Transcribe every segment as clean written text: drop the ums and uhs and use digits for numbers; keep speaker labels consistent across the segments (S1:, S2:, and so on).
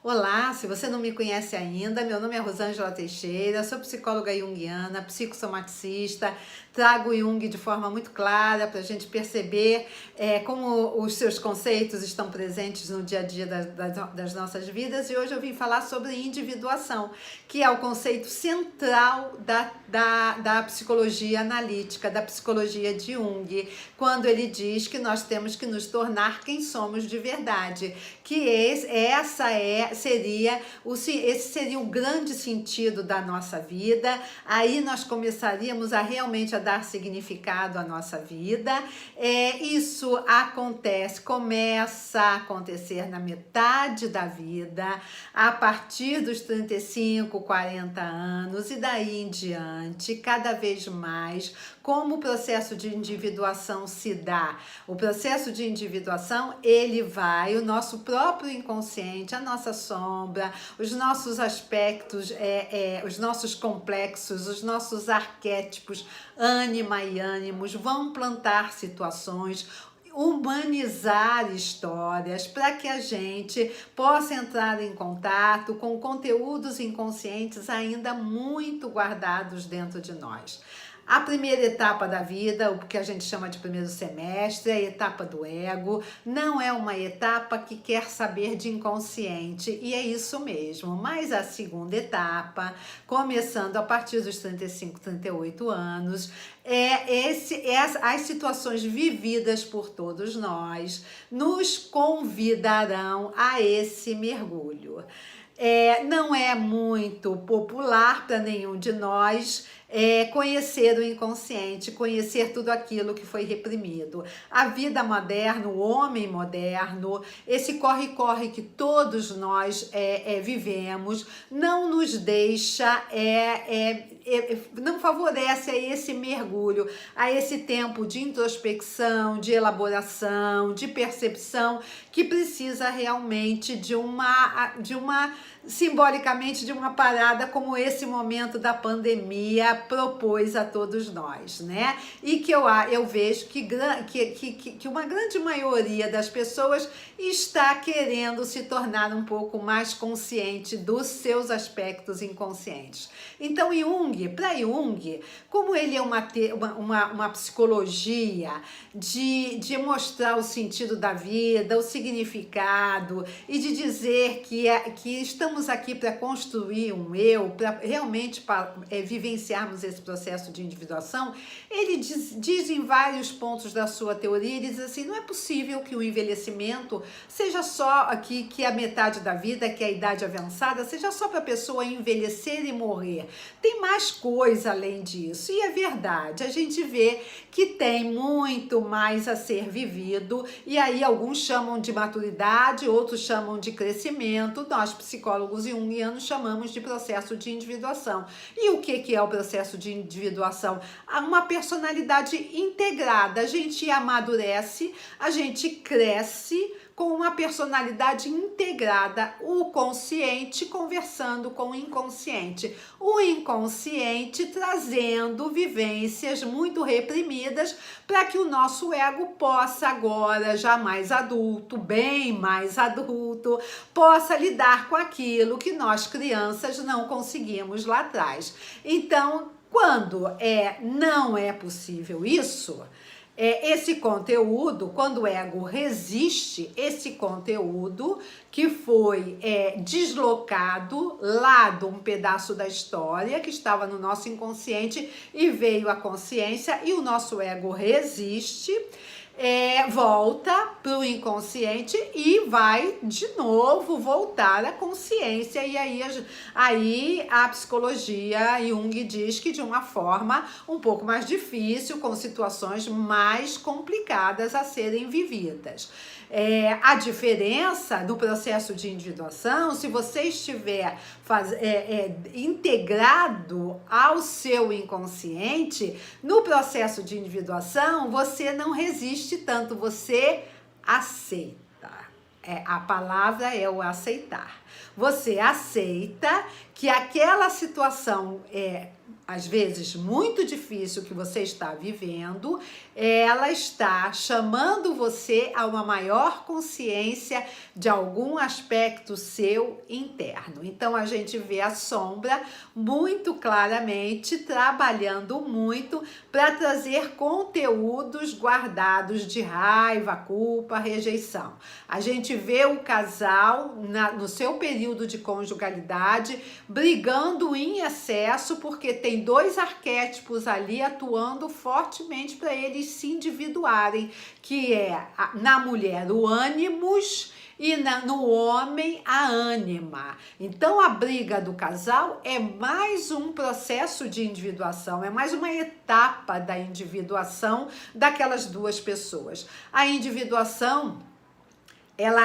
S1: Olá, se você não me conhece ainda, meu nome é Rosângela Teixeira, sou psicóloga junguiana, psicossomaticista, trago Jung de forma muito clara para a gente perceber como os seus conceitos estão presentes no dia a dia das nossas vidas, e hoje eu vim falar sobre individuação, que é o conceito central da psicologia analítica, da psicologia de Jung, quando ele diz que nós temos que nos tornar quem somos de verdade, que esse seria o grande sentido da nossa vida. Aí nós começaríamos a realmente a dar significado à nossa vida. Isso começa a acontecer na metade da vida, a partir dos 35, 40 anos e daí em diante, cada vez mais. Como o processo de individuação se dá? O processo de individuação, o nosso próprio inconsciente, a nossa sombra, os nossos aspectos, os nossos complexos, os nossos arquétipos, ânima e ânimos, vão plantar situações, humanizar histórias para que a gente possa entrar em contato com conteúdos inconscientes ainda muito guardados dentro de nós. A primeira etapa da vida, o que a gente chama de primeiro semestre, é a etapa do ego, não é uma etapa que quer saber de inconsciente, e é isso mesmo. Mas a segunda etapa, começando a partir dos 35, 38 anos, as situações vividas por todos nós nos convidarão a esse mergulho. Não é muito popular para nenhum de nós conhecer o inconsciente, conhecer tudo aquilo que foi reprimido. A vida moderna, o homem moderno, esse corre-corre que todos nós vivemos, não nos deixa, não favorece a esse mergulho, a esse tempo de introspecção, de elaboração, de percepção, que precisa realmente simbolicamente de uma parada como esse momento da pandemia propôs a todos nós, né? E que eu vejo que uma grande maioria das pessoas está querendo se tornar um pouco mais consciente dos seus aspectos inconscientes. Então, para Jung, como ele é uma psicologia de mostrar o sentido da vida, o significado, e de dizer que estamos aqui para construir um eu, para realmente vivenciarmos esse processo de individuação, ele diz em vários pontos da sua teoria, ele diz assim, não é possível que o envelhecimento seja só aqui, que a metade da vida, que a idade avançada, seja só para a pessoa envelhecer e morrer. Tem mais coisa além disso, e é verdade, a gente vê que tem muito mais a ser vivido, e aí alguns chamam de maturidade, outros chamam de crescimento, nós psicólogos junguianos chamamos de processo de individuação. E o que é o processo de individuação? Uma personalidade integrada, a gente amadurece, a gente cresce com uma personalidade integrada, o consciente conversando com o inconsciente trazendo vivências muito reprimidas para que o nosso ego possa agora, já mais adulto, bem mais adulto, possa lidar com aquilo que nós crianças não conseguimos lá atrás. Então, quando não é possível isso, esse conteúdo, quando o ego resiste, esse conteúdo que foi deslocado lá de um pedaço da história que estava no nosso inconsciente e veio à consciência, e o nosso ego resiste, volta para o inconsciente e vai de novo voltar à consciência. E aí a psicologia Jung diz que de uma forma um pouco mais difícil, com situações mais complicadas a serem vividas. A diferença do processo de individuação, se você estiver integrado ao seu inconsciente, no processo de individuação, você não resiste tanto, você aceita. A palavra é o aceitar. Você aceita que aquela situação às vezes muito difícil que você está vivendo, ela está chamando você a uma maior consciência de algum aspecto seu interno. Então a gente vê a sombra muito claramente trabalhando muito para trazer conteúdos guardados de raiva, culpa, rejeição. A gente vê o casal no seu período de conjugalidade brigando em excesso porque tem dois arquétipos ali atuando fortemente para eles se individuarem, que é na mulher o ânimos e no homem a ânima. Então a briga do casal é mais um processo de individuação, é mais uma etapa da individuação daquelas duas pessoas. A individuação, ela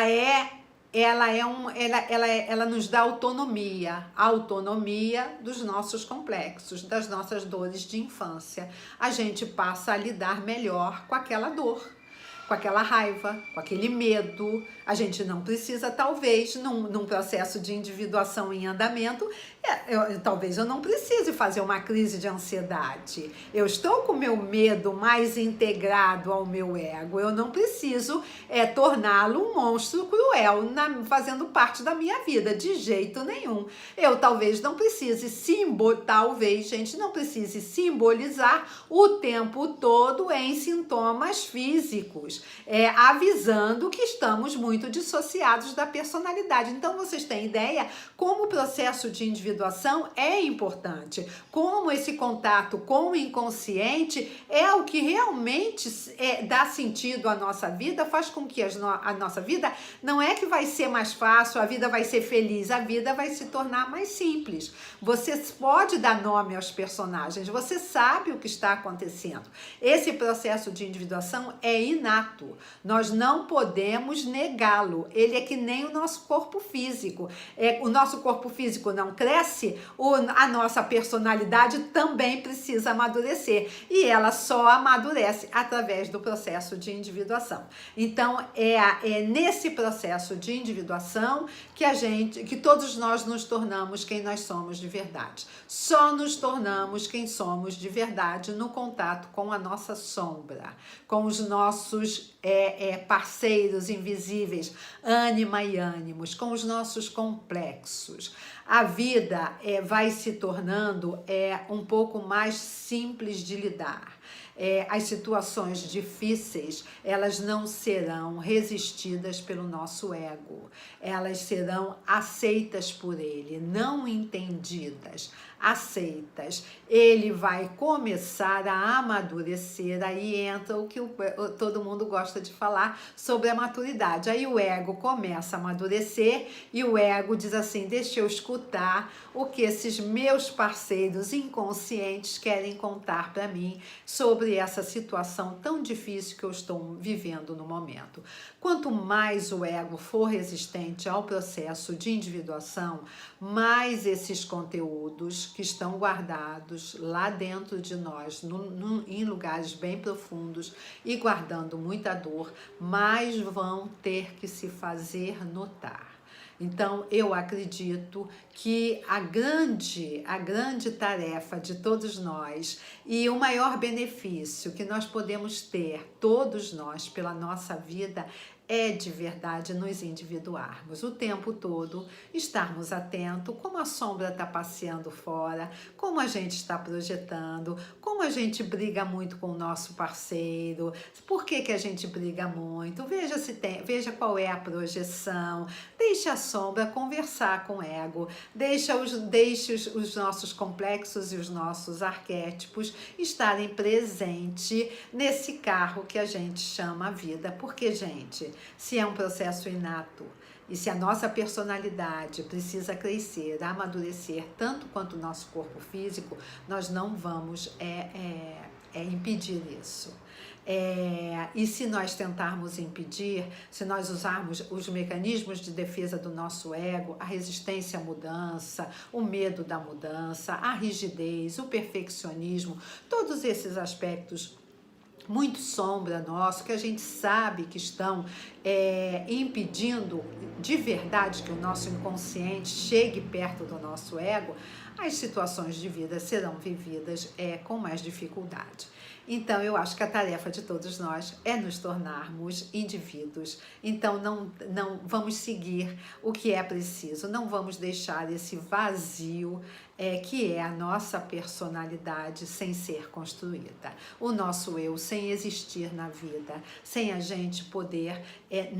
S1: nos dá autonomia, a autonomia dos nossos complexos, das nossas dores de infância. A gente passa a lidar melhor com aquela dor, com aquela raiva, com aquele medo. A gente não precisa, talvez, num processo de individuação em andamento, talvez eu não precise fazer uma crise de ansiedade. Eu estou com o meu medo mais integrado ao meu ego. Eu não preciso torná-lo um monstro cruel, fazendo parte da minha vida, de jeito nenhum. Eu talvez não precise não precise simbolizar o tempo todo em sintomas físicos, avisando que estamos muito dissociados da personalidade. Então vocês têm ideia como o processo de individuação é importante, como esse contato com o inconsciente é o que realmente dá sentido à nossa vida, faz com que a nossa vida não é que vai ser mais fácil, a vida vai ser feliz, a vida vai se tornar mais simples. Você pode dar nome aos personagens, você sabe o que está acontecendo. Esse processo de individuação é inato, nós não podemos negá-lo. Ele é que nem o nosso corpo físico. O nosso corpo físico não cresce, a nossa personalidade também precisa amadurecer. E ela só amadurece através do processo de individuação. Então, é nesse processo de individuação que todos nós nos tornamos quem nós somos de verdade. Só nos tornamos quem somos de verdade no contato com a nossa sombra, com os nossos parceiros invisíveis, ânima e ânimos, com os nossos complexos. A vida vai se tornando um pouco mais simples de lidar. As situações difíceis, elas não serão resistidas pelo nosso ego, elas serão aceitas por ele, não entendidas, aceitas. Ele vai começar a amadurecer, aí entra o que todo mundo gosta de falar sobre a maturidade. Aí o ego começa a amadurecer e o ego diz assim: deixa eu escutar o que esses meus parceiros inconscientes querem contar para mim sobre essa situação tão difícil que eu estou vivendo no momento. Quanto mais o ego for resistente ao processo de individuação, mais esses conteúdos que estão guardados lá dentro de nós, em lugares bem profundos e guardando muita dor, mais vão ter que se fazer notar. Então, eu acredito que a grande tarefa de todos nós e o maior benefício que nós podemos ter, todos nós, pela nossa vida, é de verdade nos individuarmos o tempo todo, estarmos atentos como a sombra está passeando fora, como a gente está projetando, como a gente briga muito com o nosso parceiro, por que a gente briga muito, veja qual é a projeção, deixe a sombra conversar com o ego, deixe os nossos complexos e os nossos arquétipos estarem presentes nesse carro que a gente chama vida, porque, gente, se é um processo inato e se a nossa personalidade precisa crescer, amadurecer tanto quanto o nosso corpo físico, nós não vamos impedir isso. E se nós tentarmos impedir, se nós usarmos os mecanismos de defesa do nosso ego, a resistência à mudança, o medo da mudança, a rigidez, o perfeccionismo, todos esses aspectos muito sombra nosso, que a gente sabe que estão impedindo de verdade que o nosso inconsciente chegue perto do nosso ego, as situações de vida serão vividas com mais dificuldade. Então, eu acho que a tarefa de todos nós é nos tornarmos indivíduos. Então, não vamos seguir o que é preciso, não vamos deixar esse vazio que é a nossa personalidade sem ser construída. O nosso eu sem existir na vida, sem a gente poder,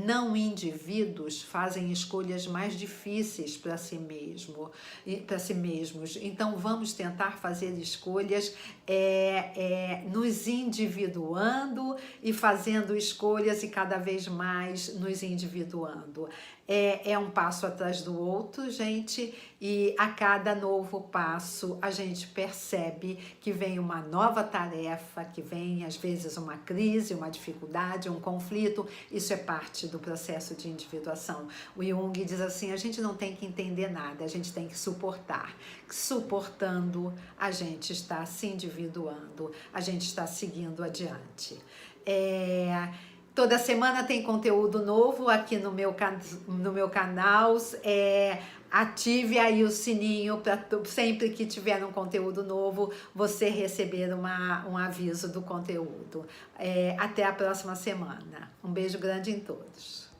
S1: não indivíduos fazem escolhas mais difíceis para si mesmo, para si mesmos. Então, vamos tentar fazer escolhas nos individuando e fazendo escolhas e cada vez mais nos individuando. É um passo atrás do outro, gente, e a cada novo passo a gente percebe que vem uma nova tarefa, que vem às vezes uma crise, uma dificuldade, um conflito. Isso é parte do processo de individuação. O Jung diz assim, a gente não tem que entender nada, a gente tem que suportar. Suportando, a gente está se individuando, a gente está seguindo adiante. Toda semana tem conteúdo novo aqui no meu canal. Ative aí o sininho para sempre que tiver um conteúdo novo, você receber um aviso do conteúdo. Até a próxima semana. Um beijo grande em todos.